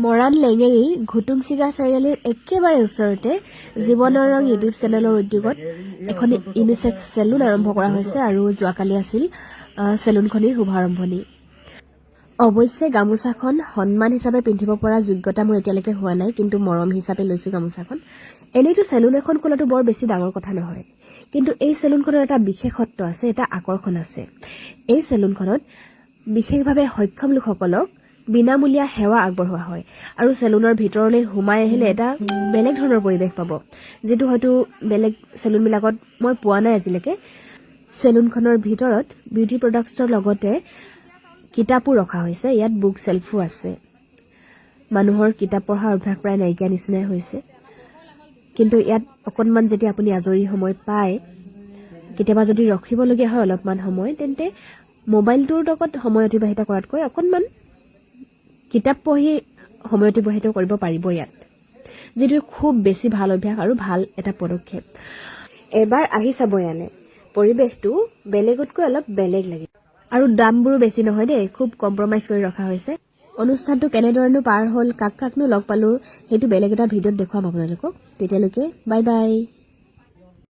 মৰাণ লেঙেৰীৰ ঘুটুংচিগা চাৰিআলিৰ একেবাৰে ওচৰতে জীৱনৰ ৰং ইউটিউব চেনেলৰ উদ্যোগত এখন ইউনিচেক্স চেলুন আৰম্ভ কৰা হৈছে আৰু যোৱাকালি আছিল চেলুনখনিৰ শুভাৰম্ভণি। অৱশ্যে গামোচাখন সন্মান হিচাপে পিন্ধিব পৰা যোগ্যতা মোৰ এতিয়ালৈকে হোৱা নাই, কিন্তু মৰম হিচাপে লৈছোঁ গামোচাখন। এনেইতো চেলুন এখন খোলাটো বৰ বেছি ডাঙৰ কথা নহয়, কিন্তু এই চেলুনখনৰ এটা বিশেষত্ব আছে, এটা আকৰ্ষণ আছে। এই চেলুনখনত বিশেষভাৱে সক্ষম লোকসকলক বিনামূলীয়া সেৱা আগবঢ়োৱা হয় আৰু চেলুনৰ ভিতৰলৈ সোমাই আহিলে এটা বেলেগ ধৰণৰ পৰিৱেশ পাব, যিটো হয়তো বেলেগ চেলুনবিলাকত মই পোৱা নাই আজিলৈকে। চেলুনখনৰ ভিতৰত বিউটি প্ৰডাক্টছৰ লগতে কিতাপো ৰখা হৈছে। ইয়াত বুক চেল্ফো আছে। মানুহৰ কিতাপ পঢ়াৰ অভ্যাস প্ৰায় নাইকিয়া নিচিনাই হৈছে, কিন্তু ইয়াত অকণমান যেতিয়া আপুনি আজৰি সময় পায়, কেতিয়াবা যদি ৰখিবলগীয়া হয় অলপমান সময়, তেন্তে মোবাইলটোৰ লগত সময় অতিবাহিত কৰাতকৈ অকণমান কিতাপ পঢ়ি সময় অতিবাহিত কৰিব পাৰিব ইয়াত, যিটো খুব বেছি ভাল অভ্যাস আৰু ভাল এটা পদক্ষেপ। এবাৰ আহি চাব ইয়ালৈ, পৰিৱেশটো বেলেগতকৈ অলপ বেলেগ লাগে আৰু দামবোৰো বেছি নহয় দেই, খুব কম্প্ৰমাইজ কৰি ৰখা হৈছে। অনুষ্ঠানটো কেনেধৰণে পাৰ হ'ল, কাকনো লগ পালোঁ, সেইটো বেলেগ এটা ভিডিঅ'ত দেখুৱাম আপোনালোকক। তেতিয়ালৈকে বাই বাই।